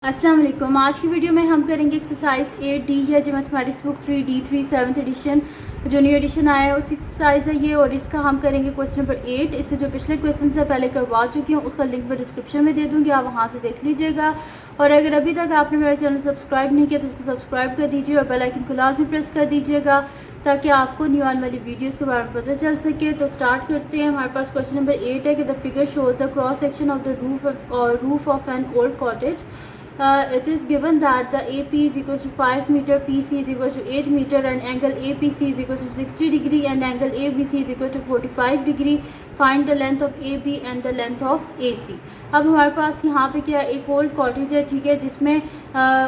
अस्सलाम वालेकुम। आज की वीडियो में हम करेंगे एक्सरसाइज 8D है जो mathematics book 3D3 7th edition जो न्यू एडिशन आया है उस एक्सरसाइज है ये, और इसका हम करेंगे क्वेश्चन नंबर 8। इससे जो पिछले क्वेश्चन से पहले करवा चुकी हूँ उसका लिंक मैं डिस्क्रिप्शन में दे दूँगी, आप वहाँ से देख लीजिएगा। और अगर अभी तक आपने मेरा चैनल सब्सक्राइब नहीं किया तो उसको सब्सक्राइब कर दीजिए और बेल आइकन को लाजमी प्रेस कर दीजिएगा ताकि आपको न्यू आने वाली वीडियोस के बारे में पता चल सके। तो स्टार्ट करते हैं। हमारे पास क्वेश्चन नंबर 8 है कि the figure shows the cross section of the roof of an old cottage. It is given that the AP is equals to 5 meter, PC is equals to 8 meter and angle APC is equals to 60 degree and angle ABC is equals to 45 degree. Find the length of AB and the length of AC. अब हमारे पास यहाँ पे क्या है, एक old cottage है, ठीक है, जिसमें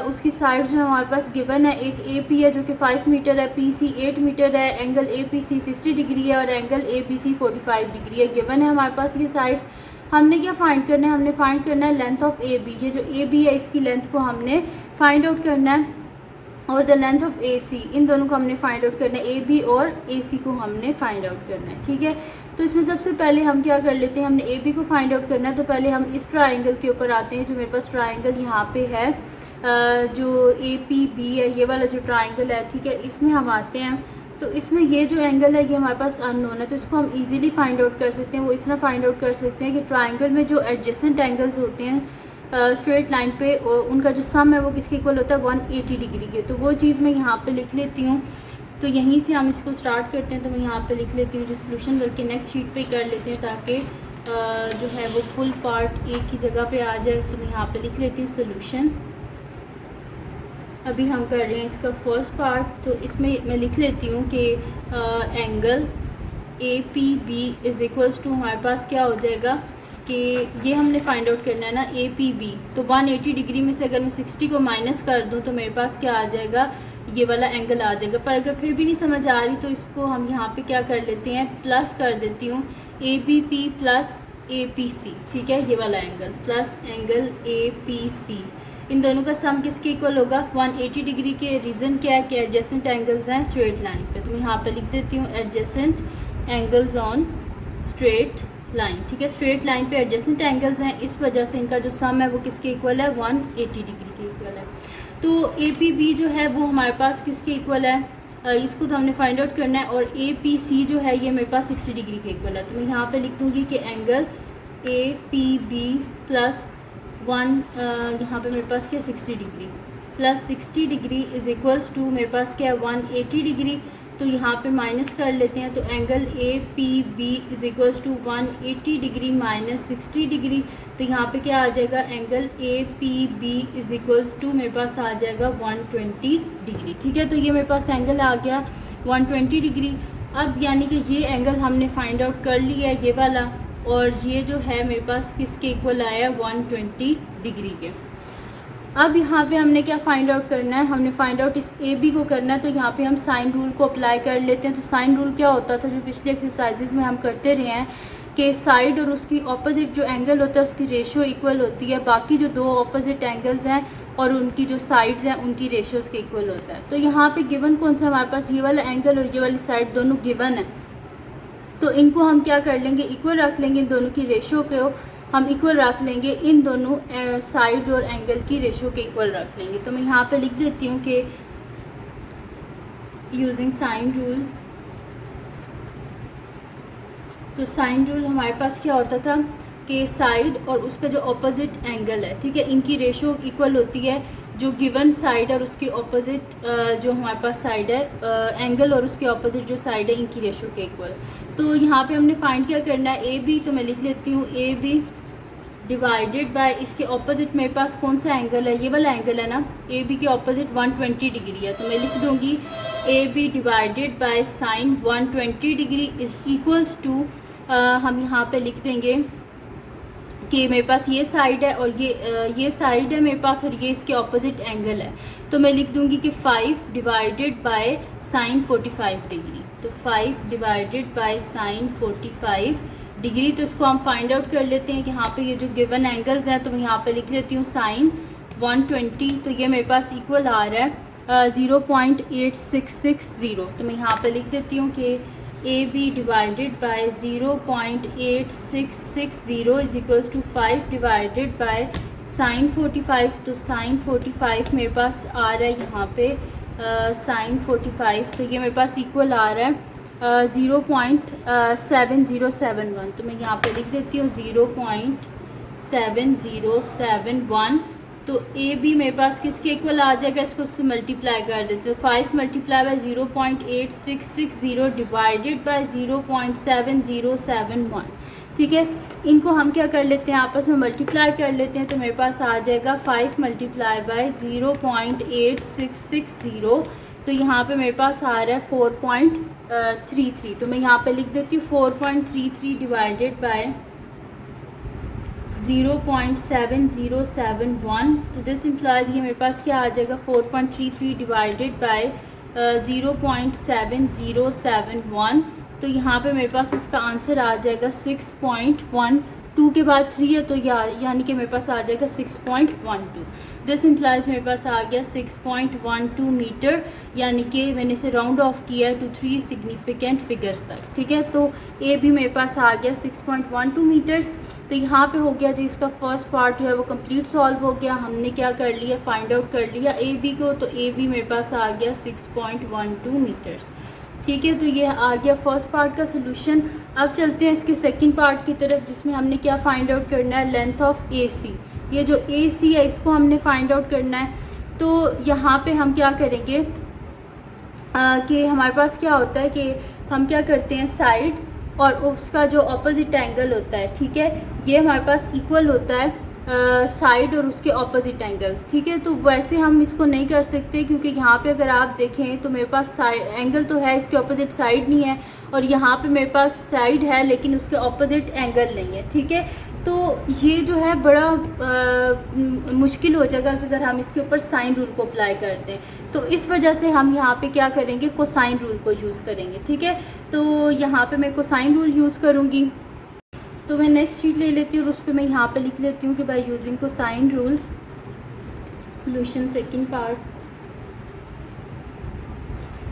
उसकी साइड जो हमारे पास गिवन है, एक AP है जो कि 5 मीटर है, PC 8 मीटर है, एंगल APC 60 डिग्री है और एंगल ABC 45 डिग्री है। गिवन है हमारे पास ये साइड्स। हमने क्या फाइंड करना है, हमने फाइंड करना है लेंथ ऑफ ए बी। ये जो ए बी है इसकी लेंथ को हमने फाइंड आउट करना है और द लेंथ ऑफ ए सी, इन दोनों को हमने फाइंड आउट करना है। ए बी और ए सी को हमने फाइंड आउट करना है, ठीक है। तो इसमें सबसे पहले हम क्या कर लेते हैं, हमने ए बी को फाइंड आउट करना है तो पहले हम इस ट्राइंगल के ऊपर आते हैं जो मेरे पास ट्राइंगल यहाँ पे है, जो ए पी बी है, ये वाला जो ट्राइंगल है, ठीक है, इसमें हम आते हैं। तो इसमें ये जो एंगल है ये हमारे पास अननोन है तो इसको हम इजीली फाइंड आउट कर सकते हैं। वो इस तरह फाइंड आउट कर सकते हैं कि ट्राइंगल में जो एडजेसेंट एंगल्स होते हैं स्ट्रेट लाइन पे, और उनका जो सम है वो किसके इक्वल होता है 180 डिग्री के। तो वो चीज़ मैं यहाँ पे लिख लेती हूँ। तो यहीं से हम इसको स्टार्ट करते हैं। तो मैं यहाँ पे लिख लेती हूँ जो सोल्यूशन, बल्कि नेक्स्ट शीट पे कर लेते हैं ताकि जो है वो फुल पार्ट एक ही जगह पे आ जाए। तो मैं यहाँ पे लिख लेती हूँ सोल्यूशन। अभी हम कर रहे हैं इसका फर्स्ट पार्ट। तो इसमें मैं लिख लेती हूँ कि angle A P B is equals to, हमारे पास क्या हो जाएगा कि ये हमने फाइंड आउट करना है ना, ए पी बी। तो 180 डिग्री में से अगर मैं 60 को माइनस कर दूँ तो मेरे पास क्या आ जाएगा, ये वाला एंगल आ जाएगा। पर अगर फिर भी नहीं समझ आ रही तो इसको हम यहाँ पे क्या कर लेते हैं, प्लस कर देती हूँ, A B P plus A P C, ठीक है, ये वाला angle plus angle A P C. इन दोनों का सम किसके इक्वल होगा 180 डिग्री के। रीज़न क्या है कि एडजेसेंट एंगल्स हैं स्ट्रेट लाइन पे। तो मैं यहाँ पे लिख देती हूँ adjacent angles on straight line, ठीक है, स्ट्रेट लाइन पे एडजेसेंट एंगल्स हैं, इस वजह से इनका जो सम है वो किसके इक्वल है 180 डिग्री के इक्वल है। तो ए पी बी जो है वो हमारे पास किसके इक्वल है, इसको तो हमने फाइंड आउट करना है। और ए पी सी जो है ये मेरे पास 60 डिग्री के इक्वल है। तो मैं यहाँ पर लिख दूँगी कि angle A P B plus यहाँ पे मेरे पास क्या 60 degree plus 60 degree is equals to मेरे पास क्या है 180 डिग्री। तो यहाँ पे माइनस कर लेते हैं। तो angle A P B is equals to 180 degree minus 60 degree. तो यहाँ पे क्या आ जाएगा, angle A P B is equals to मेरे पास आ जाएगा 120 डिग्री, ठीक है। तो ये मेरे पास एंगल आ गया 120 डिग्री। अब यानी कि ये एंगल हमने फाइंड आउट कर लिया है, ये वाला, और ये जो है मेरे पास किसके इक्वल आया 120 डिग्री के। अब यहाँ पे हमने क्या फाइंड आउट करना है, हमने फाइंड आउट इस ए बी को करना है। तो यहाँ पे हम साइन रूल को अप्लाई कर लेते हैं। तो साइन रूल क्या होता था जो पिछले एक्सरसाइजेज में हम करते रहे हैं कि साइड और उसकी ऑपोजिट जो एंगल होता है उसकी रेशो इक्वल होती है, बाकी जो दो ऑपोजिट एंगल्स हैं और उनकी जो साइड्स हैं उनकी रेशोज़ के इक्वल होता है। तो यहाँ पे गिवन कौन सा हमारे पास, ये वाला एंगल और ये वाली साइड दोनों गिवन है। तो इनको हम क्या कर लेंगे, इक्वल रख लेंगे। इन दोनों की रेशो को हम इक्वल रख लेंगे, इन दोनों साइड और एंगल की रेशो के इक्वल रख लेंगे। तो मैं यहाँ पे लिख देती हूँ कि यूजिंग साइन रूल। तो साइन रूल हमारे पास क्या होता था कि साइड और उसका जो ऑपोजिट एंगल है, ठीक है, इनकी रेशो इक्वल होती है। जो गिवन साइड और उसके ऑपोजिट जो हमारे पास साइड है, एंगल और उसके ऑपोजिट जो साइड है इनकी रेशो के इक्वल। तो यहाँ पे हमने फाइंड क्या करना है, ए बी। तो मैं लिख लेती हूँ ए बी डिवाइडेड बाय इसके ऑपोजिट मेरे पास कौन सा एंगल है, ये वाला एंगल है ना, ए बी के ऑपोजिट 120 डिग्री है। तो मैं लिख दूँगी A B divided by sine 120 degree is equals to, हम यहाँ पे लिख देंगे कि मेरे पास ये साइड है और ये साइड है मेरे पास और ये इसके ऑपोजिट एंगल है। तो मैं लिख दूंगी कि 5 डिवाइडेड बाय साइन 45 डिग्री। तो 5 डिवाइडेड बाय साइन 45 डिग्री। तो इसको हम फाइंड आउट कर लेते हैं कि यहाँ पे ये जो गिवन एंगल्स हैं। तो मैं यहाँ पे लिख लेती हूँ साइन 120। तो ये मेरे पास इक्वल आ रहा है 0.8660। तो मैं यहाँ पे लिख देती हूँ कि A B divided by 0.8660 is equals to 5 divided by sine 45, तो साइन 45 मेरे पास आ रहा है यहाँ पे साइन 45, तो ये मेरे पास इक्वल आ रहा है 0.7071। तो मैं यहाँ पे लिख देती हूँ 0.7071। तो ए बी मेरे पास किसके इक्वल आ जाएगा, इसको उससे मल्टीप्लाई कर देते हो। 5 मल्टीप्लाई बाय 0.8660 डिवाइडेड बाय 0.7071। ठीक है, इनको हम क्या कर लेते हैं, आपस में मल्टीप्लाई कर लेते हैं। तो मेरे पास आ जाएगा 5 मल्टीप्लाई बाय 0.8660। तो यहाँ पे मेरे पास आ रहा है 4.33। तो मैं यहाँ पे लिख देती हूँ 4.33 डिवाइडेड बाय 0.7071। तो दिस इम्प्लाइज ये मेरे पास क्या आ जाएगा 4.33 डिवाइडेड बाय 0.7071। तो यहाँ पे मेरे पास इसका आंसर आ जाएगा 6.12 के बाद 3 है, तो यानी कि मेरे पास आ जाएगा 6.12। दिस इम्प्लाइज मेरे पास आ गया 6.12 मीटर, यानी कि मैंने इसे राउंड ऑफ किया टू 3 सिग्निफिकेंट फिगर्स तक। ठीक है, तो ए भी मेरे पास आ गया 6.12 मीटर्स। तो यहाँ पे हो गया जी इसका फर्स्ट पार्ट जो है वो कंप्लीट सॉल्व हो गया। हमने क्या कर लिया, फाइंड आउट कर लिया ए बी को। तो ए बी मेरे पास आ गया 6.12 मीटर्स। ठीक है, तो ये आ गया फर्स्ट पार्ट का सोल्यूशन। अब चलते हैं इसके सेकंड पार्ट की तरफ, जिसमें हमने क्या फाइंड आउट करना है, लेंथ ऑफ ए सी। ये जो ए सी है इसको हमने फाइंड आउट करना है। तो यहाँ पे हम क्या करेंगे कि हमारे पास क्या होता है कि हम क्या करते हैं, साइड और उसका जो अपोजिट एंगल होता है, ठीक है, ये हमारे पास इक्वल होता है साइड और उसके ऑपोजिट एंगल। ठीक है, तो वैसे हम इसको नहीं कर सकते, क्योंकि यहाँ पे अगर आप देखें तो मेरे पास साइड एंगल तो है, इसके ऑपोजिट साइड नहीं है, और यहाँ पे मेरे पास साइड है लेकिन उसके ऑपोजिट एंगल नहीं है। ठीक है, तो ये जो है बड़ा मुश्किल हो जाएगा अगर हम इसके ऊपर साइन रूल को अप्लाई करते हैं। तो इस वजह से हम यहाँ पे क्या करेंगे, कोसाइन रूल को यूज़ करेंगे। ठीक है, तो यहाँ पे मैं कोसाइन रूल यूज़ करूँगी। तो मैं नेक्स्ट शीट ले लेती हूँ और उस पर मैं यहाँ पे लिख लेती हूँ कि by using cosine rule solution second part.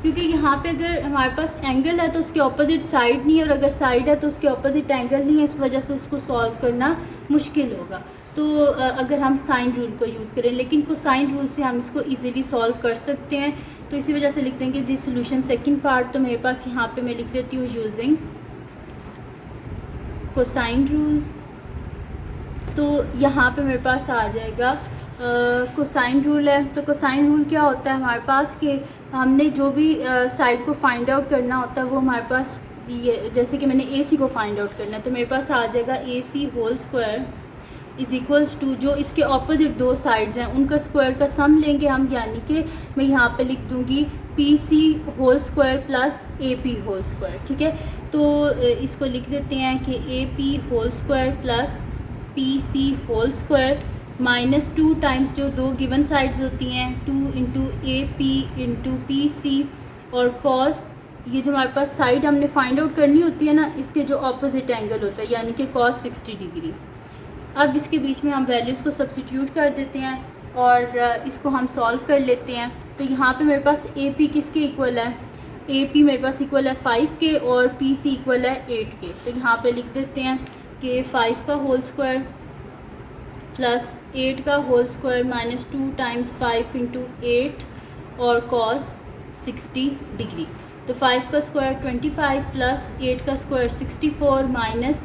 क्योंकि यहाँ पे अगर हमारे पास एंगल है तो उसके ऑपोजिट साइड नहीं है, और अगर साइड है तो उसके ऑपोजिट एंगल नहीं है, इस वजह से इसको सॉल्व करना मुश्किल होगा। तो अगर हम साइन रूल को यूज़ करें, लेकिन कोसाइन रूल से हम इसको ईजिली सॉल्व कर सकते हैं। तो इसी वजह से लिख देंगे जी सोल्यूशन सेकंड पार्ट। तो मेरे पास यहाँ पे मैं लिख देती हूँ यूजिंग कोसाइन रूल। तो यहाँ पे मेरे पास आ जाएगा कोसाइन रूल है। तो कोसाइन रूल क्या होता है हमारे पास कि हमने जो भी साइड को फाइंड आउट करना होता है वो हमारे पास ये, जैसे कि मैंने ए सी को फाइंड आउट करना है, तो मेरे पास आ जाएगा A C whole square is equals to जो इसके ऑपोजिट दो साइड्स हैं उनका स्क्वायर का सम लेंगे हम, यानी कि मैं यहाँ पे लिख दूँगी P C whole square plus A P whole square. ठीक है, तो इसको लिख देते हैं कि A P whole square plus P C whole square minus 2 times जो दो गिवन साइड्स होती हैं 2 into A P into P C, और कॉस ये जो हमारे पास साइड हमने फाइंड आउट करनी होती है ना, इसके जो ऑपोजिट एंगल होता है यानी कि कॉस 60 डिग्री। अब इसके बीच में हम वैल्यूज़ को सब्स्टिट्यूट कर देते हैं और इसको हम सॉल्व कर लेते हैं। तो यहाँ पे मेरे पास ए पी किसके इक्वल है, ए पी मेरे पास इक्वल है 5 के और पी सी इक्वल है 8 के। तो यहाँ पे लिख देते हैं कि 5 का होल स्क्वायर प्लस 8 का whole square minus 2 times 5 into 8 और कॉस 60 डिग्री। तो 5 का स्क्वायर 25 प्लस 8 का स्क्वायर 64 माइनस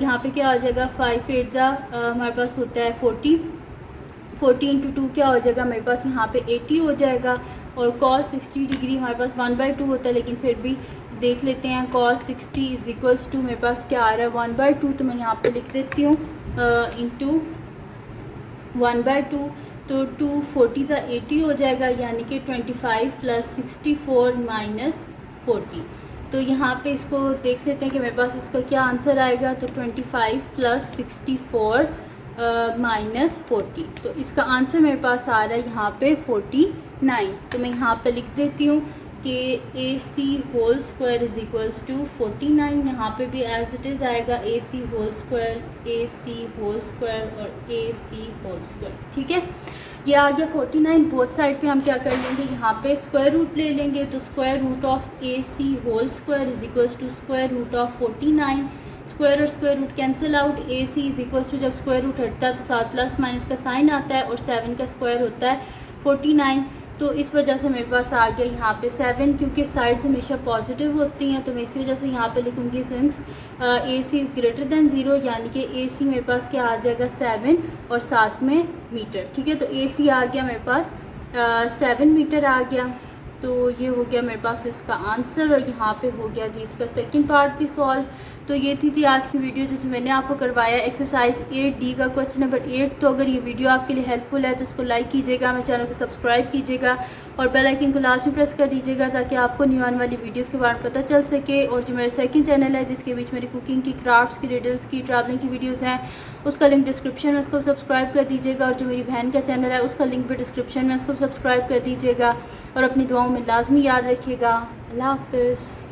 यहाँ पे क्या आ जाएगा 5 8 हमारे पास होता है 40 इंटू 2 क्या हो जाएगा मेरे पास यहाँ पे 80 हो जाएगा, और cos 60 डिग्री हमारे पास 1/2 होता है, लेकिन फिर भी देख लेते हैं cos 60 इज इक्वल्स टू मेरे पास क्या आ रहा है 1/2। तो मैं यहाँ पे लिख देती हूँ इंटू 1/2। तो 2 40 80 हो जाएगा, यानी कि 25 प्लस 64 माइनस 40। तो यहाँ पे इसको देख लेते हैं कि मेरे पास इसका क्या आंसर आएगा। तो 25 प्लस 64 माइनस 40, तो इसका आंसर मेरे पास आ रहा है यहाँ पे 49। तो मैं यहाँ पे लिख देती हूँ कि A C whole square is equals to 49। यहाँ पे भी एज इट इज़ आएगा ए सी होल स्क्वायर और ए सी होल स्क्वायर। ठीक है, ये आ गया 49। बोथ साइड पे हम क्या कर लेंगे, यहाँ पे स्क्वायर रूट ले लेंगे। तो square root of A C whole square is equals to square root of 49, square और square root cancel out, A C is equal to जब स्क्वायर रूट हटता है तो साथ प्लस माइनस का साइन आता है और 7 का स्क्वायर होता है 49। तो इस वजह से मेरे पास आ गया यहाँ पे 7, क्योंकि साइड्स हमेशा पॉजिटिव होती हैं तो मैं इसी वजह से यहाँ पे लिखूँगी since A C is greater than 0, यानी कि ए सी मेरे पास क्या आ जाएगा 7 और साथ में मीटर। ठीक है, तो ए सी आ गया मेरे पास 7 मीटर आ गया। तो ये हो गया मेरे पास इसका आंसर और यहाँ पे हो गया जी इसका सेकंड पार्ट भी सॉल्व। तो ये थी आज की वीडियो जिसमें मैंने आपको करवाया एक्सरसाइज 8D का क्वेश्चन नंबर 8। तो अगर ये वीडियो आपके लिए हेल्पफुल है तो उसको लाइक कीजिएगा, मेरे चैनल को सब्सक्राइब कीजिएगा और बेल आइकन को लास्ट में प्रेस कर दीजिएगा ताकि आपको न्यू आने वाली वीडियोज़ के बारे में पता चल सके। और जो मेरा सेकंड चैनल है जिसके बीच मेरी कुकिंग की, क्राफ्ट्स की, रिडल्स की, ट्रैवलिंग की वीडियोज़ हैं, उसका लिंक डिस्क्रिप्शन में, उसको सब्सक्राइब कर दीजिएगा। और जो मेरी बहन का चैनल है उसका लिंक भी डिस्क्रिप्शन में, उसको सब्सक्राइब कर दीजिएगा। और अपनी दुआओं में लाजमी याद रखिएगा। अल्लाह हाफ़िज़।